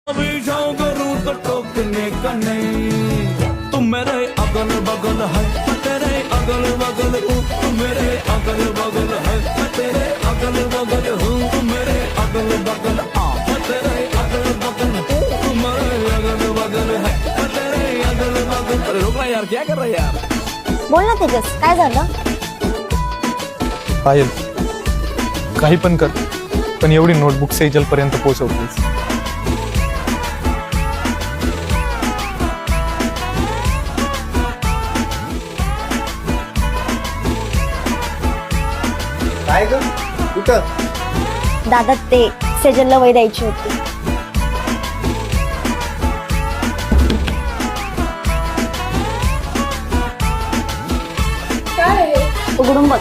अभी जाऊं करूं तो टोकने का नहीं। तुम मेरे अगल बगल है, मैं तेरे अगल बगल हूँ। तुम मेरे अगल बगल है, मैं तेरे अगल बगल हूँ। तुम मेरे अगल बगल मैं तेरे अगल बगल हूँ। तुम मेरे अगल बगल है, मैं तेरे अगल बगल। अरे रुक ना यार, क्या कर रहा है यार? बोल ना तेजस, काय झालं? पायल, काही पण कर, पण एवढी नोटबुक सेजल पर्यंत पोहोचव प्लीज. काय ग कुठं? दादा ते सेजलला वही द्यायची होती. काय आहे? उघडून बघ.